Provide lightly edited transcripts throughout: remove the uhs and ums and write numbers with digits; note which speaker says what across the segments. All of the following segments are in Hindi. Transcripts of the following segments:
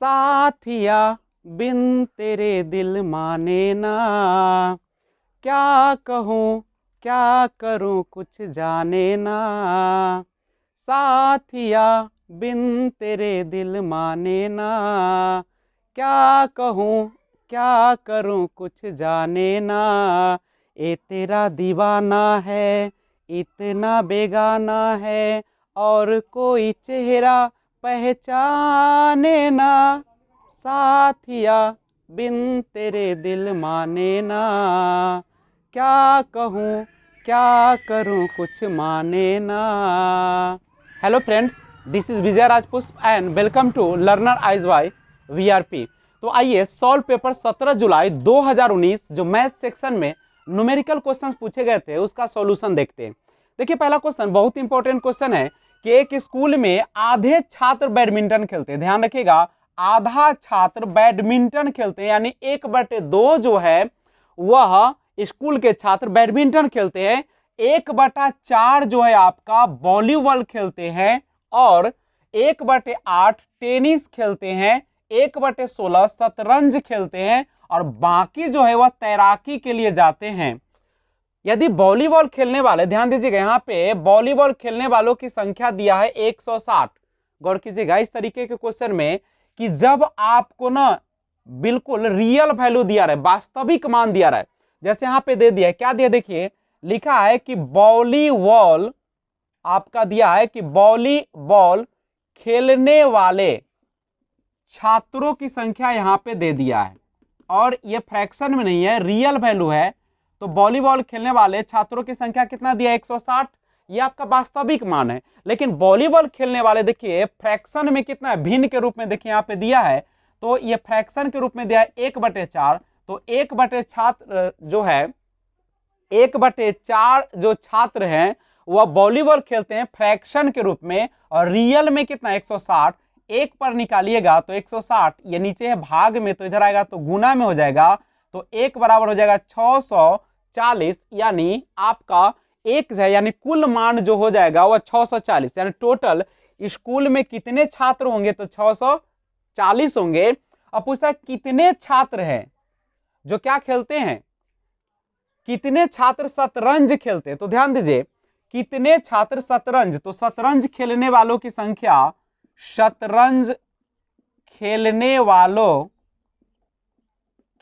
Speaker 1: साथिया बिन तेरे दिल माने ना, क्या कहूँ क्या करूँ कुछ जाने ना। साथिया बिन तेरे दिल माने ना, क्या कहूँ क्या करूँ कुछ जाने ना। ए तेरा दीवाना है इतना बेगाना है, और कोई चेहरा पहचाने ना। साथिया बिन तेरे दिल माने ना, क्या कहूँ क्या करूँ कुछ माने ना। Hello friends, this is Vijay Rajpushp and welcome to learner eyes Y VRP. तो आइए सॉल्व पेपर 17 जुलाई 2019 जो मैथ सेक्शन में न्यूमेरिकल क्वेश्चंस पूछे गए थे उसका सॉल्यूशन देखते हैं। देखिए पहला क्वेश्चन बहुत इंपॉर्टेंट क्वेश्चन है कि एक स्कूल में आधे छात्र बैडमिंटन खेलते हैं। ध्यान रखिएगा, आधा छात्र बैडमिंटन खेलते हैं, यानी 1/2 जो है वह स्कूल के छात्र बैडमिंटन खेलते हैं। 1/4 जो है आपका वॉलीबॉल खेलते हैं, और 1/8 टेनिस खेलते हैं, 1/16 शतरंज खेलते हैं, और बाकी जो है वह तैराकी के लिए जाते हैं। यदि वॉलीबॉल खेलने वाले, ध्यान दीजिएगा यहाँ पे वॉलीबॉल खेलने वालों की संख्या दिया है 160। गौर कीजिएगा इस तरीके के क्वेश्चन में कि जब आपको ना बिल्कुल रियल वैल्यू दिया रहा है, वास्तविक मान दिया रहा है, जैसे यहां पे दे दिया है, क्या दिया देखिए, लिखा है कि वॉलीबॉल, आपका दिया है कि वॉलीबॉल खेलने वाले छात्रों की संख्या यहां पे दे दिया है, और ये फ्रैक्शन में नहीं है, रियल वैल्यू है। तो वॉलीबॉल खेलने वाले छात्रों की संख्या कितना दिया है 160, ये आपका वास्तविक मान है। लेकिन वॉलीबॉल खेलने वाले देखिए फ्रैक्शन में कितना है, भिन्न के रूप में देखिए यहाँ पे दिया है, तो ये फ्रैक्शन के रूप में दिया है 1/4। तो 1/4 जो है 1/4 जो छात्र हैं वह वॉलीबॉल खेलते हैं फ्रैक्शन के रूप में, और रियल में कितना 160। एक पर निकालिएगा तो 160, ये नीचे है भाग में, तो इधर आएगा तो गुना में हो जाएगा, तो एक बराबर हो जाएगा 640, यानी आपका एक है, यानी कुल मान जो हो जाएगा वह 640, यानी टोटल स्कूल में कितने छात्र होंगे तो 640 होंगे। अब पूछता है कितने छात्र हैं जो क्या खेलते हैं, कितने छात्र शतरंज खेलते हैं। तो ध्यान दीजिए कितने छात्र शतरंज, तो शतरंज खेलने वालों की संख्या, शतरंज खेलने वालों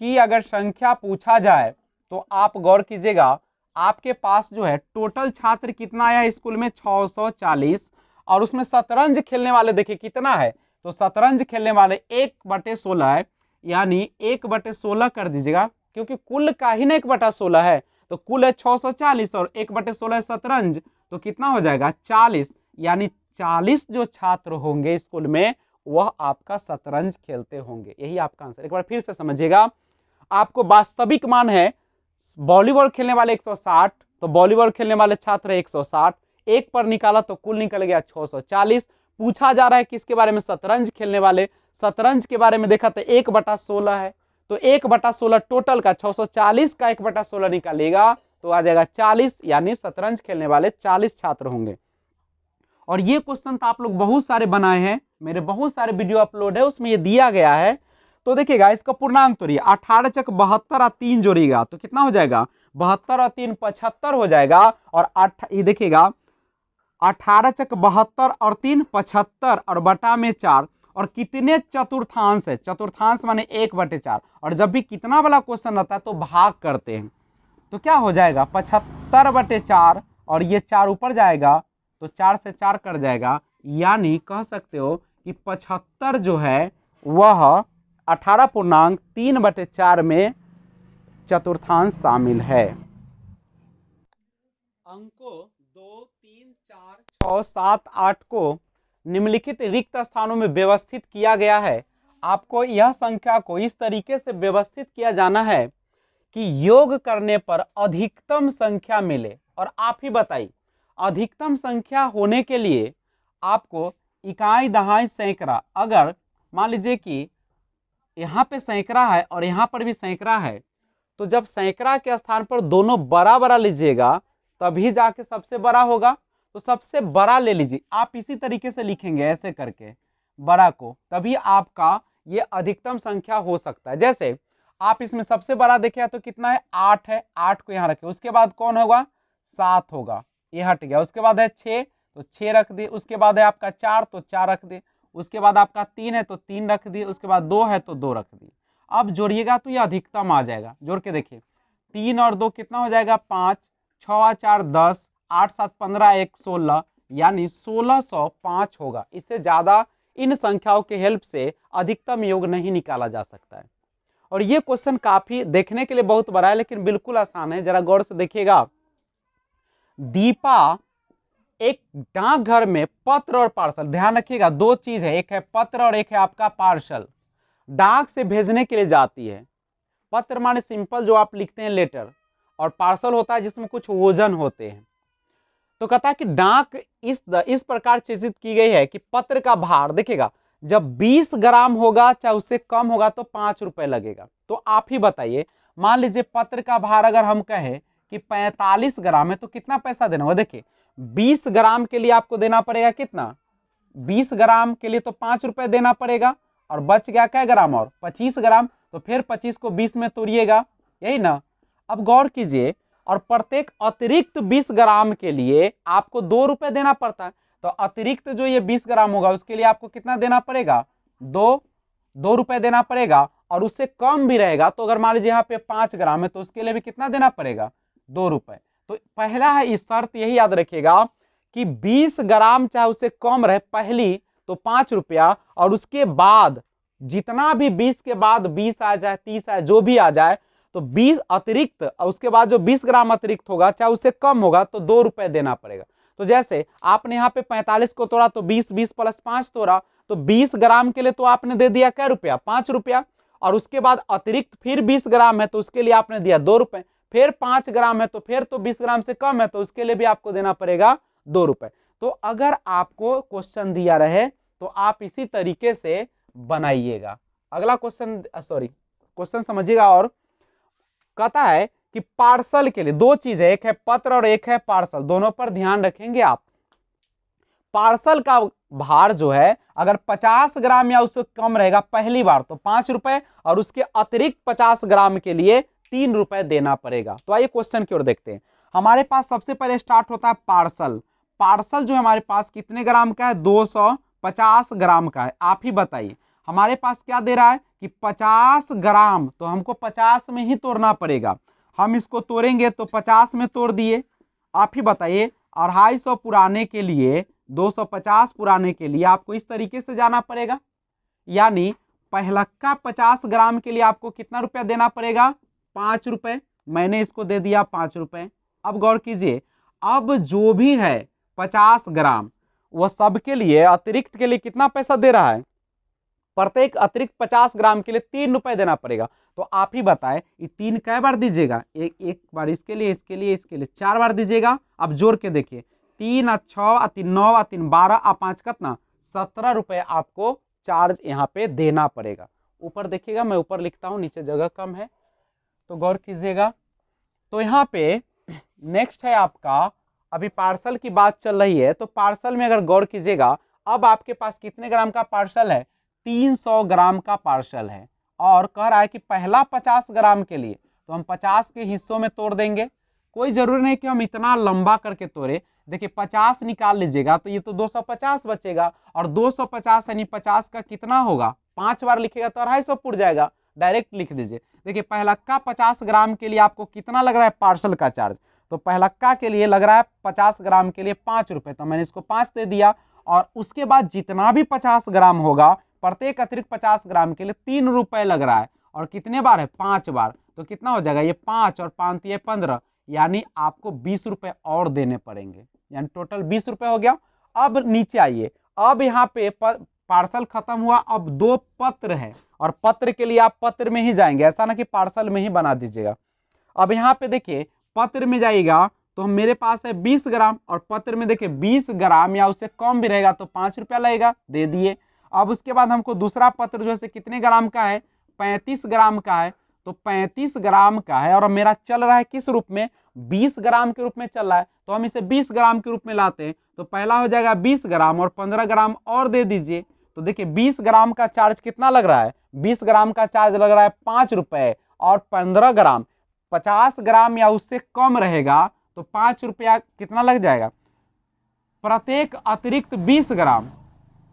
Speaker 1: की अगर संख्या पूछा जाए तो आप गौर कीजिएगा, आपके पास जो है टोटल छात्र कितना आया स्कूल में 640, और उसमें शतरंज खेलने वाले देखिए कितना है, तो शतरंज खेलने वाले 1/16 है, यानी 1/16 कर दीजिएगा, क्योंकि कुल का ही ना 1/16 है, तो कुल है 640 और 1/16 शतरंज, तो कितना हो जाएगा 40, यानी 40 जो छात्र होंगे स्कूल में वह आपका शतरंज खेलते होंगे। यही आपका आंसर। एक बार फिर से समझिएगा, आपको वास्तविक मान है वॉलीबॉल खेलने वाले 160, तो वॉलीबॉल खेलने वाले छात्र 160, एक पर निकाला तो कुल निकल गया 640। पूछा जा रहा है किसके बारे में, शतरंज खेलने वाले, शतरंज के बारे में देखा तो 1/16 है, तो 1/16 टोटल का 640 का 1/16 निकालेगा तो आ जाएगा 40, यानी शतरंज खेलने वाले 40 छात्र होंगे। और ये क्वेश्चन तो आप लोग बहुत सारे बनाए हैं, मेरे बहुत सारे वीडियो अपलोड है उसमें ये दिया गया है। तो देखिएगा इसका पूर्णांक तोड़िए, 18 चक 72 और 3 जोड़िएगा तो कितना हो जाएगा, 72 और 3 75 हो जाएगा। और ये देखिएगा 18 चक 72 और 3 75, और बटा में 4, और कितने चतुर्थांश है, चतुर्थांश माने 1/4, और जब भी कितना वाला क्वेश्चन आता है तो भाग करते हैं, तो क्या हो जाएगा 75/4, और ये 4 ऊपर जाएगा तो 4 से 4 कट जाएगा, यानी कह सकते हो कि 75 जो है वह 18.3/4 में चतुर्थांश शामिल है। अंकों 2, 3, 4, 6, 7, 8 को निम्नलिखित रिक्त स्थानों में व्यवस्थित किया गया है। आपको यह संख्या को इस तरीके से व्यवस्थित किया जाना है कि योग करने पर अधिकतम संख्या मिले। और आप ही बताइए अधिकतम संख्या होने के लिए आपको इकाई दहाई सैकड़ा, अगर मान लीजिए कि यहाँ पे सैकड़ा है और यहाँ पर भी सैकड़ा है, तो जब सैकड़ा के स्थान पर दोनों बड़ा बड़ा लीजिएगा तभी जाके सबसे बड़ा होगा, तो सबसे बड़ा ले लीजिए। आप इसी तरीके से लिखेंगे ऐसे करके बड़ा को, तभी आपका ये अधिकतम संख्या हो सकता है। जैसे आप इसमें सबसे बड़ा देखें तो कितना है, 8 है, 8 को यहाँ रखें, उसके बाद कौन होगा, 7 होगा, ये हट गया। उसके बाद है 6 तो 6 रख दिए, उसके बाद है आपका 4 तो 4 रख दिए, उसके बाद आपका 3 है तो 3 रख दिए, उसके बाद 2 है तो 2 रख दिए। अब जोड़िएगा तो ये अधिकतम आ जाएगा। जोड़ के देखिए 3 और 2 कितना हो जाएगा, 5, 6 4 10, 8 7 15, 1 16, यानी 1605 होगा। इससे ज्यादा इन संख्याओं के हेल्प से अधिकतम योग नहीं निकाला जा सकता है। और ये क्वेश्चन काफी देखने के लिए बहुत बड़ा है लेकिन बिल्कुल आसान है, जरा गौर से देखिएगा। दीपा एक डाकघर में पत्र और पार्सल, ध्यान रखिएगा दो चीज है, एक है पत्र और एक है आपका पार्सल, डाक से भेजने के लिए जाती है। पत्र माने सिंपल जो आप लिखते हैं लेटर, और पार्सल होता है जिसमें कुछ वजन होते हैं। तो कहता है कि डाक इस प्रकार चित्रित की गई है कि पत्र का भार देखिएगा, जब 20 ग्राम होगा चाहे उससे कम होगा तो 5 रुपए लगेगा। तो आप ही बताइए, मान लीजिए पत्र का भार अगर हम कहें कि 45 ग्राम है तो कितना पैसा देना होगा। देखिए 20 ग्राम के लिए आपको देना पड़ेगा कितना, 20 ग्राम के लिए तो 5 रुपए देना पड़ेगा, और बच गया क्या ग्राम, और 25 ग्राम, तो फिर 25 को 20 में तोड़िएगा, यही ना। अब गौर कीजिए, और प्रत्येक अतिरिक्त 20 ग्राम के लिए आपको 2 रुपए देना पड़ता है। तो अतिरिक्त जो ये 20 ग्राम होगा उसके लिए आपको कितना देना पड़ेगा, 2 रुपए देना पड़ेगा। और उससे कम भी रहेगा तो अगर मान लीजिए यहाँ पे 5 ग्राम है तो उसके लिए भी कितना देना पड़ेगा, 2 रुपए। तो पहला है इस शर्त यही याद रखिएगा कि 20 ग्राम चाहे उससे कम रहे पहली तो 5 रुपया, और उसके बाद जितना भी 20 के बाद 20 आ जाए 30 आए जो भी आ जाए तो 20 अतिरिक्त, और उसके बाद जो 20 ग्राम अतिरिक्त होगा चाहे उससे कम होगा तो 2 रुपए देना पड़ेगा। तो जैसे आपने यहाँ पे 45 को तोड़ा तो 20 20 प्लस 5 तोड़ा, तो 20 ग्राम के लिए तो आपने दे दिया क्या रुपया, 5 रुपया। और उसके बाद अतिरिक्त फिर 20 ग्राम है तो उसके लिए आपने दिया 2 रुपए, फिर 5 ग्राम है तो फिर तो 20 ग्राम से कम है तो उसके लिए भी आपको देना पड़ेगा 2 रुपए। तो अगर आपको क्वेश्चन दिया रहे तो आप इसी तरीके से बनाइएगा। अगला क्वेश्चन, सॉरी क्वेश्चन समझिएगा। और कहता है कि पार्सल के लिए दो चीज है, एक है पत्र और एक है पार्सल, दोनों पर ध्यान रखेंगे आप। पार्सल का भार जो है अगर 50 ग्राम या उससे कम रहेगा पहली बार तो 5 रुपए, और उसके अतिरिक्त 50 ग्राम के लिए 3 रुपए देना पड़ेगा। तो आइए क्वेश्चन की ओर देखते हैं। हमारे पास सबसे पहले स्टार्ट होता है पार्सल। पार्सल जो हमारे पास कितने ग्राम का है, 250 ग्राम का है। आप ही बताइए हमारे पास क्या दे रहा है कि 50 ग्राम, तो हमको 50 में ही तोड़ना पड़ेगा। हम इसको तोड़ेंगे तो 50 में तोड़ दिए। आप ही बताइए 250 पुराने के लिए, 250 पुराने के लिए आपको इस तरीके से जाना पड़ेगा, यानी पहलक्का 50 ग्राम के लिए आपको कितना रुपया देना पड़ेगा, 5 रुपए। मैंने इसको दे दिया 5 रुपए। अब गौर कीजिए, अब जो भी है 50 ग्राम वह सबके लिए अतिरिक्त के लिए कितना पैसा दे रहा है, प्रत्येक अतिरिक्त 50 ग्राम के लिए 3 रुपए देना पड़ेगा। तो आप ही बताएं ये 3 कै बार दीजिएगा, एक बार इसके लिए, इसके लिए, इसके लिए 4 बार दीजिएगा। अब जोड़ के देखिए 3 और 6 और 3 9 और 3 12 और 5 कितना, 17 रुपए आपको चार्ज यहाँ पे देना पड़ेगा। ऊपर देखिएगा, मैं ऊपर लिखता हूँ, नीचे जगह कम है तो गौर कीजिएगा। तो यहाँ पे नेक्स्ट है आपका, अभी पार्सल की बात चल रही है तो पार्सल में अगर गौर कीजिएगा, अब आपके पास कितने ग्राम का पार्सल है, 300 ग्राम का पार्सल है। और कह रहा है कि पहला 50 ग्राम के लिए तो हम 50 के हिस्सों में तोड़ देंगे। कोई जरूरी नहीं कि हम इतना लंबा करके तोड़े। देखिए 50 निकाल लीजिएगा तो ये तो 250 बचेगा, और 250 यानी 50 का कितना होगा, 5 बार लिखेगा तो 250 पुर जाएगा, डायरेक्ट लिख दीजिए। देखिए पहलक्का 50 ग्राम के लिए आपको कितना लग रहा है पार्सल का चार्ज, तो पहलक्का के लिए लग रहा है 50 ग्राम के लिए 5 रुपए, तो मैंने इसको 5 दे दिया। और उसके बाद जितना भी 50 ग्राम होगा प्रत्येक अतिरिक्त 50 ग्राम के लिए 3 रुपए लग रहा है, और कितने बार है, 5 बार, तो कितना हो जाएगा, ये 5 और 5 ये 15, यानी आपको 20 रुपए और देने पड़ेंगे, यानी टोटल 20 रुपए हो गया। अब नीचे आइए, अब यहाँ पे पार्सल खत्म हुआ, अब 2 पत्र है, और पत्र के लिए आप पत्र में ही जाएंगे, ऐसा ना कि पार्सल में ही बना दीजिएगा। अब यहाँ पे देखिए पत्र में जाइएगा तो मेरे पास है 20 ग्राम, और पत्र में देखिए 20 ग्राम या उससे कम भी रहेगा तो 5 रुपया लगेगा, दे दिए। अब उसके बाद हमको दूसरा पत्र जो है कितने ग्राम का है, 35 ग्राम का है, तो 35 ग्राम का है, और मेरा चल रहा है किस रूप में, 20 ग्राम के रूप में चल रहा है, तो हम इसे 20 ग्राम के रूप में लाते हैं। तो पहला हो जाएगा 20 ग्राम और 15 ग्राम और दे दीजिए। तो देखिए 20 ग्राम का चार्ज कितना लग रहा है, 20 ग्राम का चार्ज लग रहा है 5 रुपए, और 15 ग्राम 50 ग्राम या उससे कम रहेगा तो 5 रुपया कितना लग जाएगा प्रत्येक अतिरिक्त 20 ग्राम।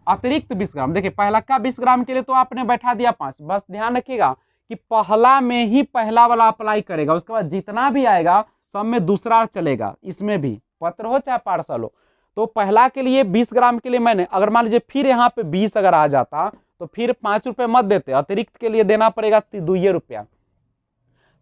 Speaker 1: अतिरिक्त 20 ग्राम, देखिए पहला का 20 ग्राम के लिए तो आपने बैठा दिया 5, बस ध्यान रखिएगा कि पहला में ही पहला वाला अप्लाई करेगा, उसके बाद जितना भी आएगा सब में दूसरा चलेगा, इसमें भी पत्र हो चाहे पार्सल हो। तो पहला के लिए 20 ग्राम के लिए मैंने, अगर मान लीजिए फिर यहाँ पे 20 अगर आ जाता तो फिर 5 रुपए मत देते, अतिरिक्त के लिए देना पड़ेगा 2 रुपया।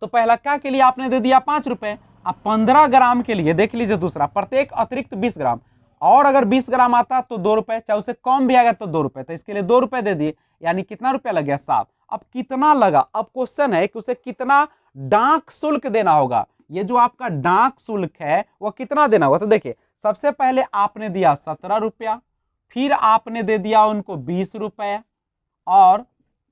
Speaker 1: तो पहला का के लिए आपने दे दिया 5 रुपए। अब 15 ग्राम के लिए देख लीजिए दूसरा, प्रत्येक अतिरिक्त 20 ग्राम, और अगर 20 ग्राम आता तो 2 रुपए, चाहे उससे कम भी आएगा तो 2 रुपए, तो इसके लिए 2 रुपए दे दिए, यानी कितना रुपया लग गया 7। अब कितना लगा, अब क्वेश्चन है कि उसे कितना डाक शुल्क देना होगा। ये जो आपका डाक शुल्क है वो कितना देना होगा, तो देखिए सबसे पहले आपने दिया 17 रुपया, फिर आपने दे दिया उनको 20 रुपए, और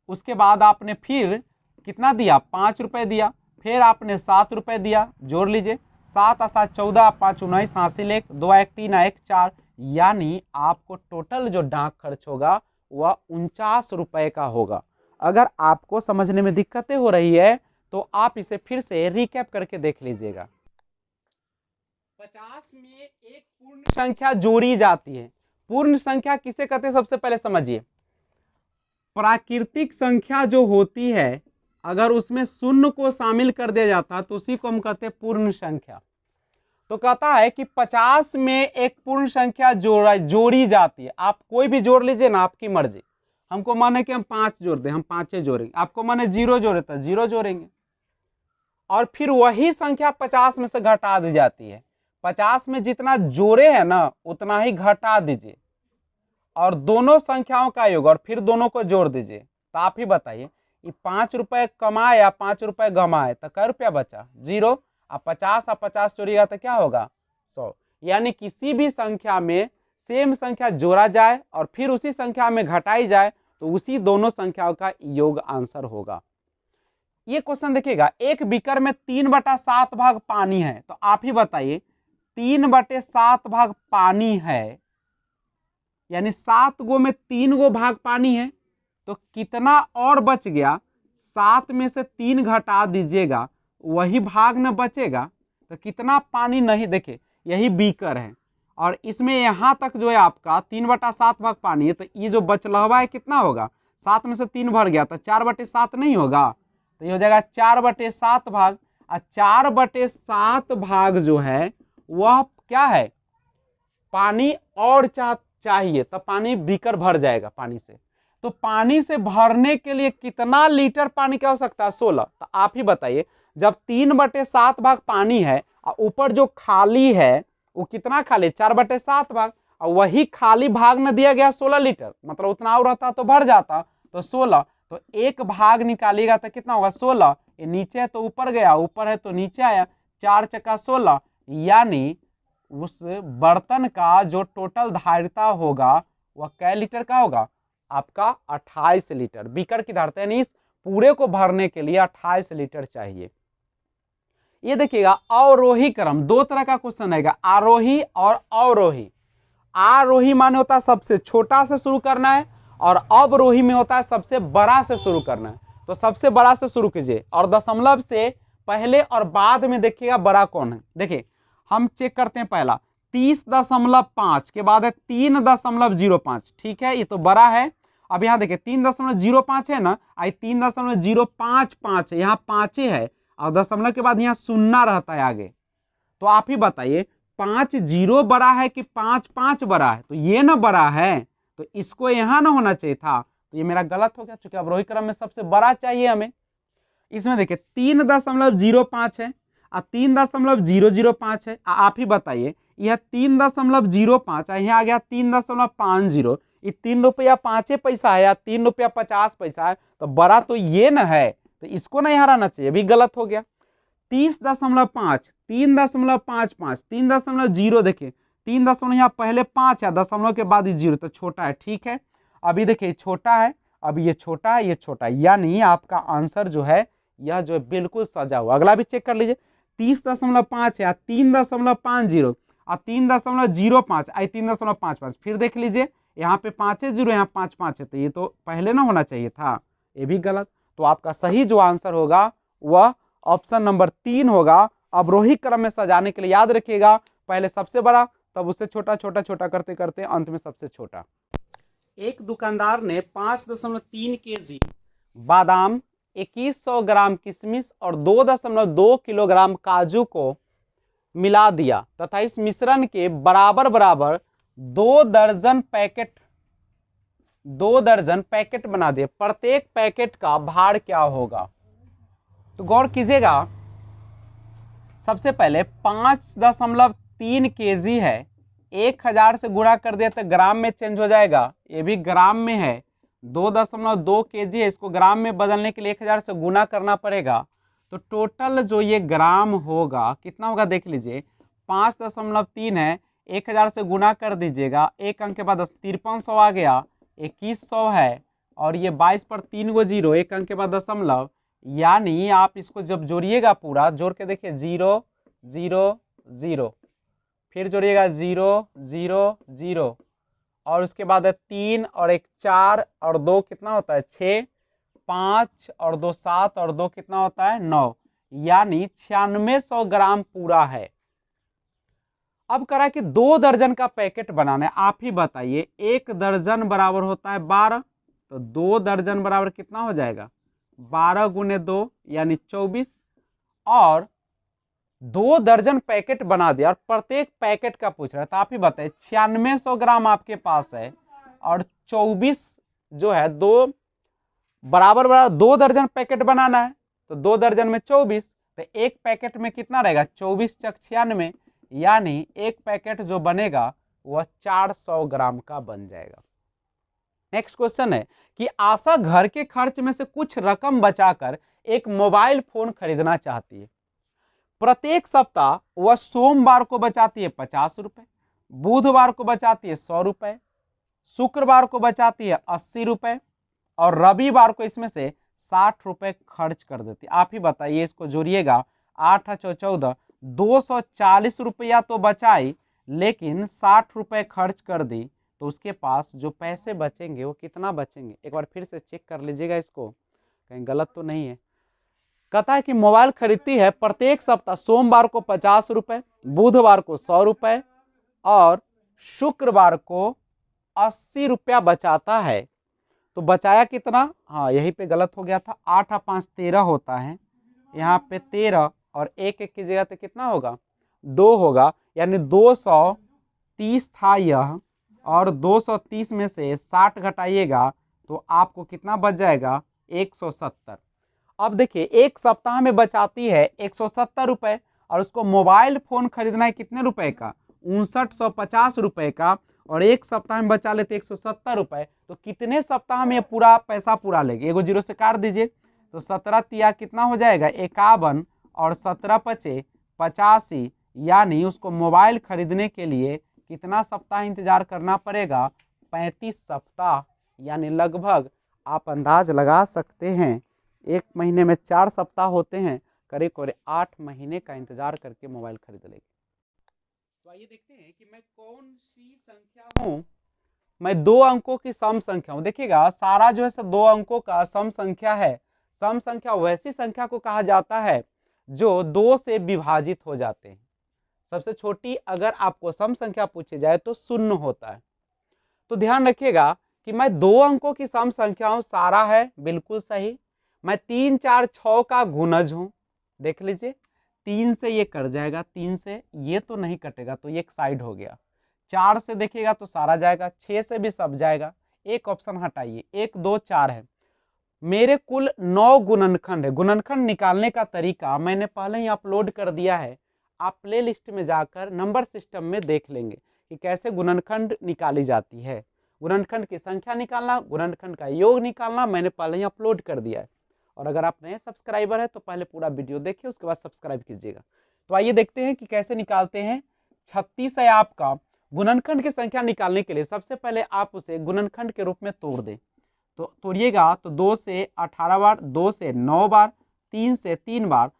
Speaker 1: उसके बाद आपने फिर कितना दिया 5 रुपए दिया, फिर आपने 7 रुपए दिया, जोड़ लीजिए 7 और 7 14, 5 19, हासिल 1, 2 1 3 1 4, यानी आपको टोटल जो डाक खर्च होगा वह 49 रुपए का होगा। अगर आपको समझने में दिक्कतें हो रही है तो आप इसे फिर से रिकैप करके देख लीजिएगा। 50 में एक पूर्ण संख्या जोड़ी जाती है। पूर्ण संख्या किसे कहते हैं, सबसे पहले समझिए। प्राकृतिक संख्या जो होती है अगर उसमें शून्य को शामिल कर दिया जाता तो उसी को हम कहते हैं पूर्ण संख्या। तो कहता है कि 50 में एक पूर्ण संख्या जोड़ी जाती है। आप कोई भी जोड़ लीजिए ना, आपकी मर्जी। हमको माने कि हम 5 जोड़ दें, हम 5 जोड़ेंगे, आपको माने 0 जोड़े तो 0 जोड़ेंगे, और फिर वही संख्या 50 में से घटा दी जाती है। 50 में जितना जोड़े हैं ना उतना ही घटा दीजिए, और दोनों संख्याओं का योग, और फिर दोनों को जोड़ दीजिए। तो आप ही बताइए, ये 5 रुपए कमाए या 5 रुपए गमाए तो कै रुपया बचा, 0। अब 50 और 50 जोड़िएगा तो क्या होगा 100। यानी किसी भी संख्या में सेम संख्या जोड़ा जाए और फिर उसी संख्या में घटाई जाए तो उसी दोनों संख्याओं का योग आंसर होगा। ये क्वेश्चन देखिएगा, एक बीकर में 3/7 भाग पानी है, तो आप ही बताइए 3/7 भाग पानी है, यानी 7 गो में 3 गो भाग पानी है, तो कितना और बच गया, 7 में से 3 घटा दीजिएगा वही भाग न बचेगा, तो कितना पानी नहीं, देखिए यही बीकर है और इसमें यहां तक जो है आपका 3/7 भाग पानी है, तो ये जो बचलहवा है कितना होगा, 7 में से 3 भर गया तो 4/7 नहीं होगा, तो ये हो जाएगा 4/7 भाग। और 4/7 भाग जो है वह क्या है, पानी और चाहिए, तो पानी बीकर भर जाएगा पानी से। तो पानी से भरने के लिए कितना लीटर पानी की आवश्यकता है, 16। तो आप ही बताइए, जब 3/7 भाग पानी है और ऊपर जो खाली है वो कितना खाली, 4/7 भाग, और वही खाली भाग न दिया गया 16 लीटर, मतलब उतना और रहता तो भर जाता, तो 16, तो एक भाग निकालिएगा तो कितना होगा 16। ये नीचे है तो ऊपर गया, ऊपर है तो नीचे आया, 4 चक्का 16, यानी उस बर्तन का जो टोटल धारिता होगा वह कै लीटर का होगा, आपका 28 लीटर। बीकर की धारिता यानी इस पूरे को भरने के लिए 28 लीटर चाहिए। ये देखिएगा, अवरोही क्रम, दो तरह का क्वेश्चन आएगा, आरोही और अवरोही। आरोही माने होता है सबसे छोटा से शुरू करना है, और अवरोही में होता है सबसे बड़ा से शुरू करना है। तो सबसे बड़ा से शुरू कीजिए, और दशमलव से पहले और बाद में देखिएगा बड़ा कौन है। देखिए हम चेक करते हैं, पहला 30.5 के बाद है 3.05, ठीक है, ये तो बड़ा है। अब यहाँ देखिए 3.05 है ना, आई 3.055 है, यहाँ 5 है, और दशमलव के बाद यहाँ 0 रहता है आगे। तो आप ही बताइए 5 0 बड़ा है कि 5 5 बड़ा है, तो ये ना बड़ा है, तो इसको यहाँ ना होना चाहिए था, तो ये मेरा गलत हो गया, चूंकि अवरोही क्रम में सबसे बड़ा चाहिए हमें। इसमें देखिए 3.05 है और 3.005 है। आप ही बताइए, यह 3.05 है, यहाँ आ गया 3.50, ये 3 रुपया 5 पैसा है या 3 रुपया 50 पैसा है, तो बड़ा तो ये न है, तो इसको नहीं हराना चाहिए, भी गलत हो गया। 30.5, 3.55, 3.0, देखिए 3 दशमलव यहाँ पहले 5 है, दशमलव के बाद 0, तो छोटा है, ठीक है। अभी देखिए छोटा है, अब ये छोटा है, ये छोटा है, यानी आपका आंसर जो है यह जो है बिल्कुल सजा हुआ। अगला भी चेक कर लीजिए, 30.5 है, 3.50 और 3.05 आई 3.55, फिर देख लीजिए यहाँ पे 5 है 0, यहाँ 5 5 है, तो ये तो पहले ना होना चाहिए था, ये भी गलत। तो आपका सही जो आंसर होगा वह ऑप्शन नंबर 3 होगा। अवरोही क्रम में सजाने के लिए याद रखिएगा, पहले सबसे बड़ा, तब उससे छोटा, छोटा छोटा करते करते अंत में सबसे छोटा। एक दुकानदार ने 5.3 केजी बादाम, 2100 ग्राम किशमिश और 2.2 किलोग्राम काजू को मिला दिया तथा इस मिश्रण के बराबर बराबर 2 दर्जन पैकेट बना दिए। प्रत्येक पैकेट का भार क्या होगा? तो गौर कीजिएगा, सबसे पहले 5.3 केजी है, 1000 से गुणा कर दिया तो ग्राम में चेंज हो जाएगा, ये भी ग्राम में है। 2.2 केजी है, इसको ग्राम में बदलने के लिए 1000 से गुना करना पड़ेगा। तो टोटल जो ये ग्राम होगा कितना होगा देख लीजिए, 5.3 है, 1000 से गुना कर दीजिएगा, एक अंक के बाद 5300 आ गया, 2100 है, और ये 22 पर 3 गो जीरो, एक अंक के बाद दशमलव, यानी आप इसको जब जोड़िएगा पूरा जोड़ के देखिए 0 0 0, फिर जोड़िएगा 0 0 0, और उसके बाद है 3 और 1 4 और 2 कितना होता है 6, 5 और 2 7 और 2 कितना होता है 9, यानी 9600 ग्राम पूरा है। अब करा कि 2 दर्जन का पैकेट बनाना है, आप ही बताइए, 1 दर्जन बराबर होता है 12, तो 2 दर्जन बराबर कितना हो जाएगा 12 गुने 2 यानी 24, और 2 दर्जन पैकेट बना दिया और प्रत्येक पैकेट का पूछ रहा है, तो आप ही बताइए 9600 ग्राम आपके पास है और 24 जो है 2 बराबर बराबर 2 दर्जन पैकेट बनाना है, तो 2 दर्जन में 24, तो एक पैकेट में कितना रहेगा 24 चक 96, यानी एक पैकेट जो बनेगा वह 400 ग्राम का बन जाएगा। नेक्स्ट क्वेश्चन है कि आशा घर के खर्च में से कुछ रकम बचाकर एक मोबाइल फोन खरीदना चाहती है। प्रत्येक सप्ताह वह सोमवार को बचाती है 50 रुपए, बुधवार को बचाती है 100 रुपए, शुक्रवार को बचाती है 80 रुपए और रविवार को इसमें से 60 रुपए खर्च कर देती है। आप ही बताइए, इसको जोड़िएगा, 8 14, 240 रुपया तो बचाई लेकिन 60 रुपए खर्च कर दी, तो उसके पास जो पैसे बचेंगे वो कितना बचेंगे? एक बार फिर से चेक कर लीजिएगा, इसको कहीं गलत तो नहीं है। कहता है कि मोबाइल खरीदती है प्रत्येक सप्ताह सोमवार को 50 रुपए, बुधवार को 100 रुपए और शुक्रवार को 80 रुपया बचाता है। तो बचाया कितना? हाँ, यहीं पे गलत हो गया था, 8 और 5 13 होता है, यहाँ पे 13 और 1 1 की जगह पे कितना होगा 2 होगा, यानी 230 था यह, और 230 में से 60 घटाइएगा तो आपको कितना बच जाएगा 170। अब देखिए, एक सप्ताह में बचाती है 170 रुपए और उसको मोबाइल फोन खरीदना है कितने रुपए का 5950 रुपए का, और एक सप्ताह में बचा लेते 170 रुपए, तो कितने सप्ताह में पूरा पैसा पूरा लेगी? एगो जीरो से काट दीजिए, तो 17 तिया कितना हो जाएगा 51 और 17 पचे 85, यानी उसको मोबाइल खरीदने के लिए कितना सप्ताह इंतजार करना पड़ेगा 35 सप्ताह, यानी लगभग आप अंदाज लगा सकते हैं एक महीने में 4 सप्ताह होते हैं, करीब करीब 8 महीने का इंतजार करके मोबाइल खरीद लेगी। तो आइए देखते हैं कि मैं कौन सी संख्या हूं। मैं 2 अंकों की सम संख्या हूं। देखिएगा, सारा जो है सब 2 अंकों का सम संख्या है। सम संख्या वैसी संख्या को कहा जाता है जो 2 से विभाजित हो जाते हैं। सबसे छोटी अगर आपको सम संख्या पूछी जाए तो 0 होता है। तो ध्यान रखिएगा कि मैं 2 अंकों की सम संख्या हूं, सारा है बिल्कुल सही। मैं 3 4 6 का गुणज हूं, देख लीजिए, 3 से ये कट जाएगा, 3 से ये तो नहीं कटेगा, तो ये एक साइड हो गया। 4 से देखिएगा तो सारा जाएगा, 6 से भी सब जाएगा, एक ऑप्शन हटाइए, 1 2 4 है। मेरे कुल 9 गुणनखंड है। गुणनखंड निकालने का तरीका मैंने पहले ही अपलोड कर दिया है, आप प्ले लिस्ट में जाकर नंबर सिस्टम में देख लेंगे कि कैसे गुणनखंड निकाली जाती है। गुणनखंड की संख्या निकालना, गुणनखंड का योग निकालना मैंने पहले ही अपलोड कर दिया है। और अगर आप नए सब्सक्राइबर है तो पहले पूरा वीडियो देखिए, उसके बाद सब्सक्राइब कीजिएगा। तो आइए देखते हैं कि कैसे निकालते हैं। 36 है आपका। गुणनखंड की संख्या निकालने के लिए सबसे पहले आप उसे गुणनखंड के रूप में तोड़ दें। तो तोड़िएगा तो 2 से 18 बार, 2 से 9 बार, 3 से 3 बार,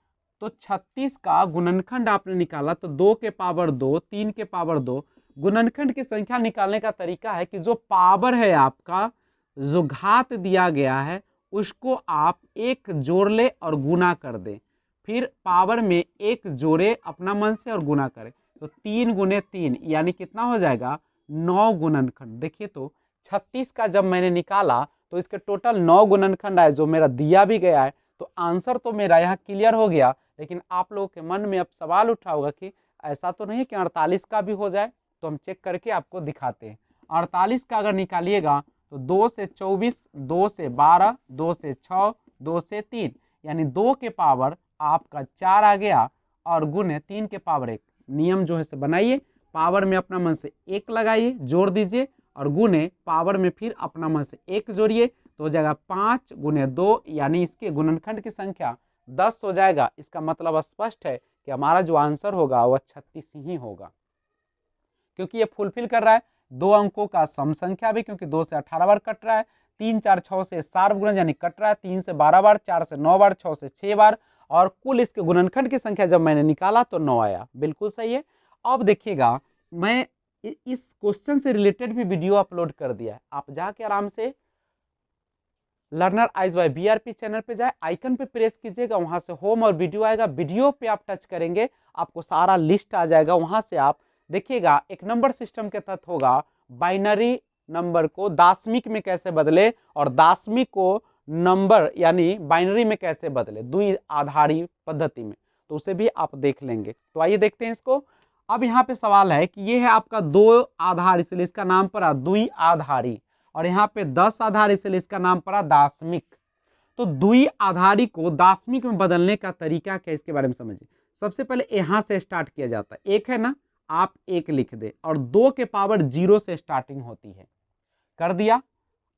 Speaker 1: तो 36 का गुणनखंड आपने निकाला, तो 2 के पावर 2, 3 के पावर 2। गुणनखंड की संख्या निकालने का तरीका है कि जो पावर है आपका, जो घात दिया गया है उसको आप एक जोड़ ले और गुना कर दें, फिर पावर में एक जोड़े अपना मन से और गुना करें, तो 3 गुने 3 यानी कितना हो जाएगा 9 गुणनखंड। देखिए तो 36 का जब मैंने निकाला तो इसके टोटल 9 गुणनखंड आए जो मेरा दिया भी गया है। तो आंसर तो मेरा यहाँ क्लियर हो गया, लेकिन आप लोगों के मन में अब सवाल उठा होगा कि ऐसा तो नहीं कि 48 का भी हो जाए। तो हम चेक करके आपको दिखाते हैं। 48 का अगर निकालिएगा तो 2 से 24, 2 से 12, 2 से 6, 2 से 3 यानी 2 के पावर आपका 4 आ गया और गुने 3 के पावर 1। नियम जो है से बनाइए, पावर में अपना मन से 1 लगाइए, जोड़ दीजिए और गुने पावर में फिर अपना मन से 1 जोड़िए, तो हो जाएगा 5 गुने 2 यानी इसके गुणनखंड की संख्या 10 हो जाएगा। इसका मतलब स्पष्ट है कि हमारा जो आंसर होगा वह 36 ही होगा, क्योंकि ये फुलफिल कर रहा है 2 अंकों का सम संख्या भी, क्योंकि 2 से 18 बार कट रहा है, 3 4 6 से 7 गुणन यानी कट रहा है, 3 से 12 बार, 4 से 9 बार, 6 से 6 बार, और कुल इसके गुणनखंड की संख्या जब मैंने निकाला तो 9 आया। बिल्कुल सही है। अब देखिएगा, मैं इस क्वेश्चन से रिलेटेड भी वीडियो अपलोड कर दिया है, आप जाके आराम से learner eyes by BRP channel पे जाए, आइकन पे प्रेस कीजिएगा, वहां से होम और वीडियो आएगा, वीडियो पे आप टच करेंगे आपको सारा लिस्ट आ जाएगा। वहां से आप देखिएगा एक नंबर सिस्टम के तहत होगा बाइनरी नंबर को दाशमिक में कैसे बदले और दाशमिक को नंबर यानी बाइनरी में कैसे बदले द्विआधारी पद्धति में, तो उसे भी आप देख लेंगे। तो आइए देखते हैं इसको। अब यहाँ पे सवाल है कि ये है आपका 2 आधार, इसलिए इसका नाम पड़ा द्विआधारी, और यहाँ पे 10 आधार, इसलिए इसका नाम पड़ा दाशमिक। तो द्विआधारी को दाशमिक में बदलने का तरीका क्या है इसके बारे में समझिए। सबसे पहले यहाँ से स्टार्ट किया जाता है, एक है ना, आप 1 लिख दे और 2 के पावर 0 से स्टार्टिंग होती है, कर दिया।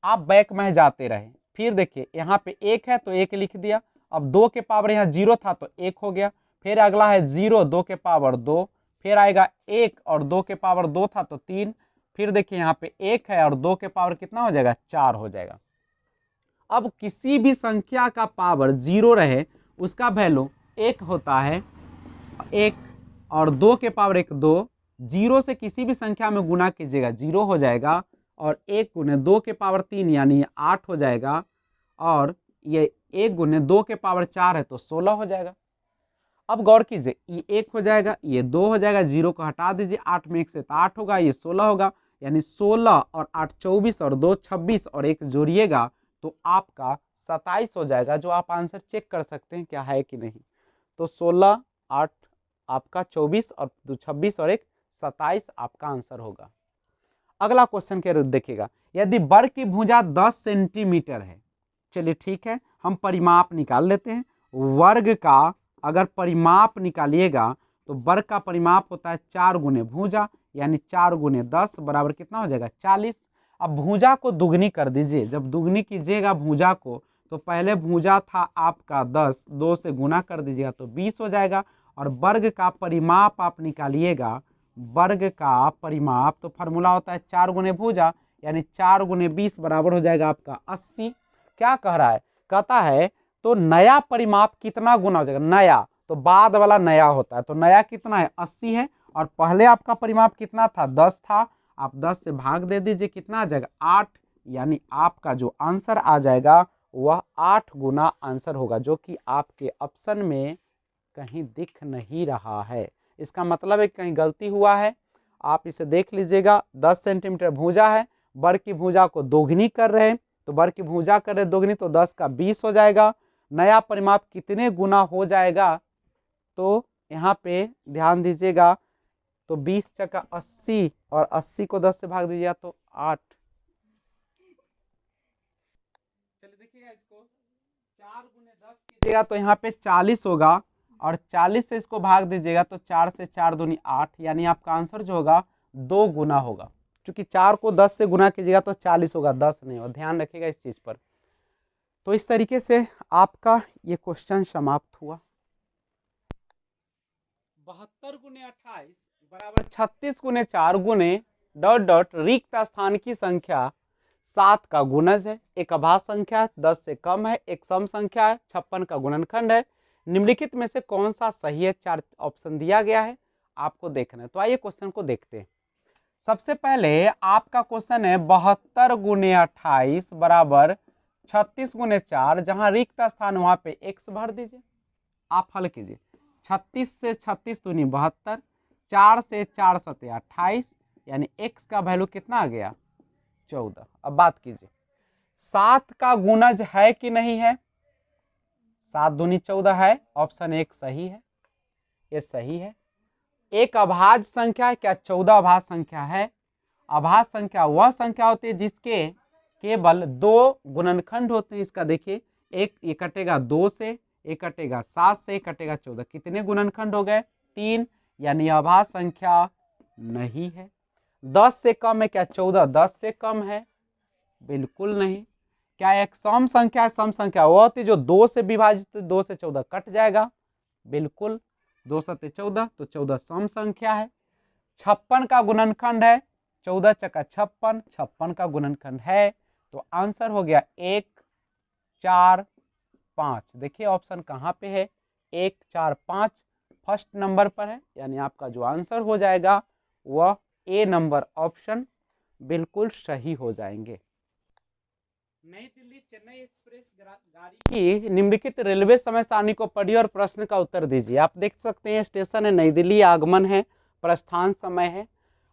Speaker 1: आप बैक में जाते रहे, फिर देखिए यहाँ पे 1 है तो 1 लिख दिया, अब 2 के पावर यहाँ 0 था तो 1 हो गया, फिर अगला है 0, 2 के पावर 2, फिर आएगा 1 और 2 के पावर 2 था तो 3, फिर देखिए यहाँ पे 1 है और 2 के पावर कितना हो जाएगा 4 हो जाएगा। अब किसी भी संख्या का पावर 0 रहे उसका वैल्यू 1 होता है, 1 और 2 के पावर 1 2, 0 से किसी भी संख्या में गुना कीजिएगा 0 हो जाएगा, और 1 गुने 2 के पावर 3 यानी 8 हो जाएगा, और ये 1 गुने 2 के पावर 4 है तो 16 हो जाएगा। अब गौर कीजिए, ये 1 हो जाएगा, ये 2 हो जाएगा, 0 को हटा दीजिए, 8 में 1 से तो 8 होगा, ये 16 होगा, यानी 16 और 8 24 और 2 26 और 1 जोड़िएगा तो आपका 27 हो जाएगा, जो आप आंसर चेक कर सकते हैं क्या है कि नहीं। तो 16 8 आपका 24 और 2 26 और 1 27 आपका आंसर होगा। अगला क्वेश्चन के रूप देखिएगा, यदि वर्ग की भुजा 10 सेंटीमीटर है, चलिए ठीक है, हम परिमाप निकाल लेते हैं। वर्ग का अगर परिमाप निकालिएगा तो वर्ग का परिमाप होता है 4 गुने भुजा, यानी 4 गुने 10 बराबर कितना हो जाएगा 40। अब भुजा को दुगनी कर दीजिए, जब दुगनी कीजिएगा भुजा को तो पहले भुजा था आपका 10, 2 से गुना कर दीजिएगा तो 20 हो जाएगा, और वर्ग का परिमाप आप निकालिएगा, वर्ग का परिमाप तो फार्मूला होता है 4 गुने भुजा, यानी 4 गुने 20 बराबर हो जाएगा आपका 80। क्या कह रहा है, कहता है तो नया परिमाप कितना गुना हो जाएगा, नया तो बाद वाला नया होता है, तो नया कितना है 80 है, और पहले आपका परिमाप कितना था 10 था, आप 10 से भाग दे दीजिए, कितना आ जाएगा 8, यानी आपका जो आंसर आ जाएगा वह 8 गुना आंसर होगा, जो कि आपके ऑप्शन में कहीं दिख नहीं रहा है। इसका मतलब है कहीं गलती हुआ है, आप इसे देख लीजिएगा। 10 सेंटीमीटर भुजा है, वर्ग की भुजा को दोगुनी कर रहे हैं, तो वर्ग की भुजा कर रहे दोगुनी तो 10 का 20 हो जाएगा। नया परिमाप कितने गुना हो जाएगा, तो यहाँ पे ध्यान दीजिएगा, तो 20 चका 80 और 80 को 10 से भाग दीजिएगा तो 8। चलिए देखिएगा इसको, 4 गुने 10 कीजिएगा तो यहाँ पे 40 होगा, और 40 से इसको भाग दीजिएगा तो 4 से 4 दूनी 8, यानी आपका आंसर जो होगा 2 गुना होगा। क्योंकि 4 को 10 से गुना कीजिएगा तो 40 होगा, 10 नहीं होगा, ध्यान रखिएगा इस चीज पर। तो इस तरीके से आपका ये क्वेश्चन समाप्त हुआ। 72 गुने 28 बराबर 36 गुने 4 गुने डॉट डॉट रिक्त स्थान की संख्या 7 का गुणज है, एक अभाज्य संख्या 10 से कम है, एक सम संख्या है, 56 का गुणनखंड है, निम्नलिखित में से कौन सा सही है। 4 ऑप्शन दिया गया है, आपको देखना है। तो आइए क्वेश्चन को देखते हैं। सबसे पहले आपका क्वेश्चन है 72 गुने 28 बराबर 36 गुने 4, जहां रिक्त स्थान वहां पे x भर दीजिए। आप हल कीजिए। 36 से 36 दूनी 72, 4 से 4 सते 28, यानी x का वैल्यू कितना आ गया 14। अब बात कीजिए 7 का गुणज है कि नहीं है। 7 दूनी 14 है, ऑप्शन 1 सही है, ये सही है। एक अभाज्य संख्या है, क्या 14 अभाज्य संख्या है। अभाज्य संख्या वह संख्या होती है जिसके केवल 2 गुणनखंड होते हैं। इसका देखिए, एक ये कटेगा 2 से, एक कटेगा 7 से, एक कटेगा 14, कितने गुणनखंड हो गए 3, यानी अभाज्य संख्या नहीं है। 10 से कम है क्या 14 10 से कम है, बिल्कुल नहीं। क्या एक सम संख्या है, सम संख्या वो होती है जो 2 से विभाजित 2 से 14 कट जाएगा, बिल्कुल 2 सते 14, तो 14 सम संख्या है। 56 का गुणनखंड है, 14 चक्का 56, 56 का गुणनखंड है, तो आंसर हो गया 1 4 5। देखिए ऑप्शन कहाँ पे है, 1 4 5 फर्स्ट नंबर पर है, यानी आपका जो आंसर हो जाएगा वह ए नंबर ऑप्शन बिल्कुल सही हो जाएंगे। नई दिल्ली चेन्नई एक्सप्रेस गाड़ी की निम्नलिखित रेलवे समय सारणी को पढ़िए और प्रश्न का उत्तर दीजिए। आप देख सकते हैं स्टेशन है नई दिल्ली, आगमन है, प्रस्थान समय है,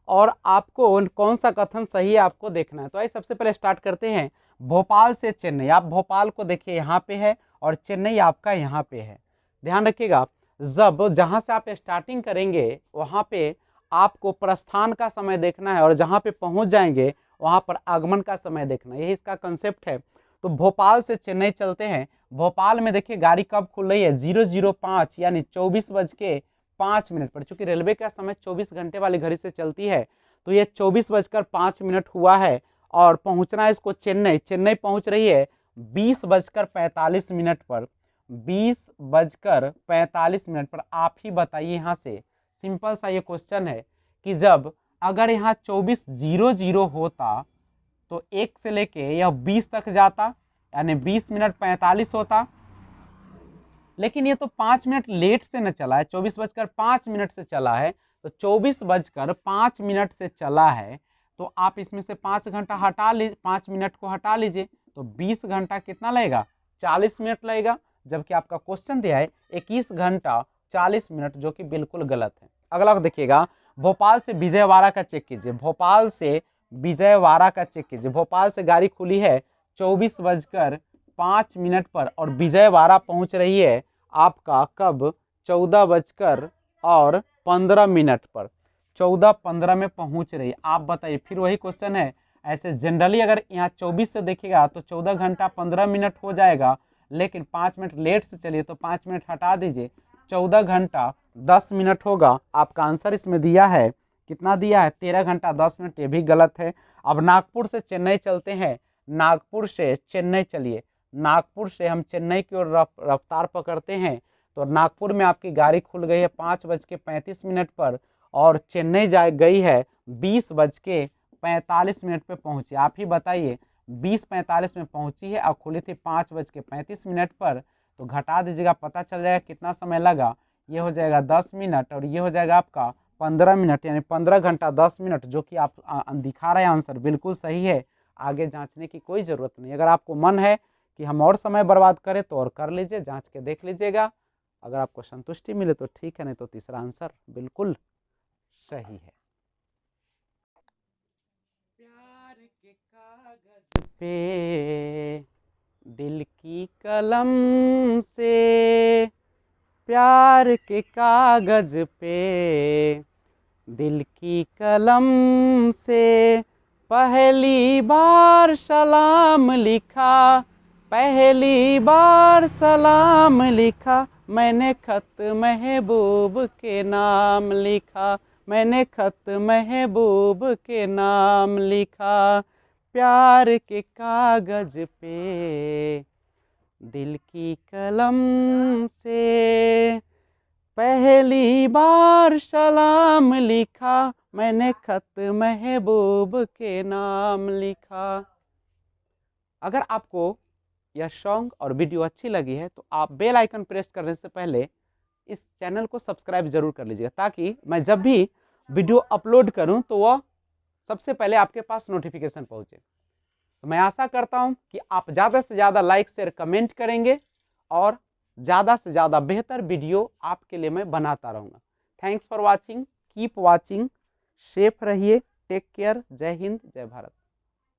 Speaker 1: और आपको कौन सा कथन सही है आपको देखना है। तो आइए सबसे पहले स्टार्ट करते हैं भोपाल से चेन्नई। आप भोपाल को देखिए यहाँ पे है और चेन्नई आपका यहाँ पे है। ध्यान रखिएगा, जब जहाँ से आप स्टार्टिंग करेंगे वहाँ पे आपको प्रस्थान का समय देखना है और जहाँ पे पहुँच जाएंगे वहाँ पर आगमन का समय देखना, यही इसका कंसेप्ट है। तो भोपाल से चेन्नई चलते हैं। भोपाल में देखिए गाड़ी कब खुल रही है 0:05 यानी 24:05 पर। चूंकि रेलवे का समय 24 घंटे वाली घड़ी से चलती है, तो ये 24:05 हुआ है और पहुंचना है इसको चेन्नई। चेन्नई पहुंच रही है 20:45 पर। 20:45 पर आप ही बताइए, यहाँ से सिंपल सा ये क्वेश्चन है कि जब अगर यहाँ 24:00 होता तो 1 से लेके यह 20 तक जाता, यानी 20:45 होता। लेकिन ये तो 5 मिनट लेट से न चला है, 24:05 से चला है, तो 24:05 से चला है, तो आप इसमें से 5 घंटा हटा लीजिए, 5 मिनट को हटा लीजिए, तो 20 घंटा कितना लगेगा 40 मिनट लगेगा। जबकि आपका क्वेश्चन दिया है 21 घंटा 40 मिनट, जो कि बिल्कुल गलत है। अगला देखिएगा, भोपाल से विजयवाड़ा का चेक कीजिए। भोपाल से विजयवाड़ा का चेक कीजिए। भोपाल से गाड़ी खुली है 24:05 पर और विजयवाड़ा पहुंच रही है आपका कब 14:15 पर। 14:15 में पहुंच रही है। आप बताइए, फिर वही क्वेश्चन है, ऐसे जनरली अगर यहाँ 24 से देखिएगा तो 14 घंटा 15 मिनट हो जाएगा, लेकिन 5 मिनट लेट से चलिए तो 5 मिनट हटा दीजिए, 14 घंटा 10 मिनट होगा। आपका आंसर इसमें दिया है, कितना दिया है 13 घंटा 10 मिनट, ये भी गलत है। अब नागपुर से चेन्नई चलते हैं। नागपुर से चेन्नई चलिए, नागपुर से हम चेन्नई की ओर रफ्तार पकड़ते हैं, तो नागपुर में आपकी गाड़ी खुल गई है 5:35 पर और चेन्नई जा गई है 20:45 पे पहुंची। आप ही बताइए, 20:45 में पहुंची है और खुली थी 5:35 पर, तो घटा दीजिएगा, पता चल जाएगा कितना समय लगा। ये हो जाएगा 10 मिनट और ये हो जाएगा आपका 15 मिनट, यानी 15 घंटा 10 मिनट, जो कि आप दिखा रहे हैं आंसर बिल्कुल सही है। आगे जांचने की कोई ज़रूरत नहीं। अगर आपको मन है कि हम और समय बर्बाद करें तो और कर लीजिए, जांच के देख लीजिएगा। अगर आपको संतुष्टि मिले तो ठीक है, नहीं तो तीसरा आंसर बिल्कुल सही है। प्यार के कागज पे दिल की कलम से, प्यार के कागज पे दिल की कलम से पहली बार सलाम लिखा, पहली बार सलाम लिखा, मैंने खत महबूब के नाम लिखा, मैंने खत महबूब के नाम लिखा। प्यार के कागज पे दिल की कलम से पहली बार सलाम लिखा, मैंने खत महबूब के नाम लिखा। अगर आपको यह सॉन्ग और वीडियो अच्छी लगी है तो आप बेल आइकन प्रेस करने से पहले इस चैनल को सब्सक्राइब जरूर कर लीजिएगा, ताकि मैं जब भी वीडियो अपलोड करूं तो वह सबसे पहले आपके पास नोटिफिकेशन पहुंचे। तो मैं आशा करता हूं कि आप ज़्यादा से ज़्यादा लाइक शेयर कमेंट करेंगे और ज़्यादा से ज़्यादा बेहतर वीडियो आपके लिए मैं बनाता रहूँगा। Thanks for watching, keep watching, safe रहिए, टेक केयर, जय हिंद, जय भारत।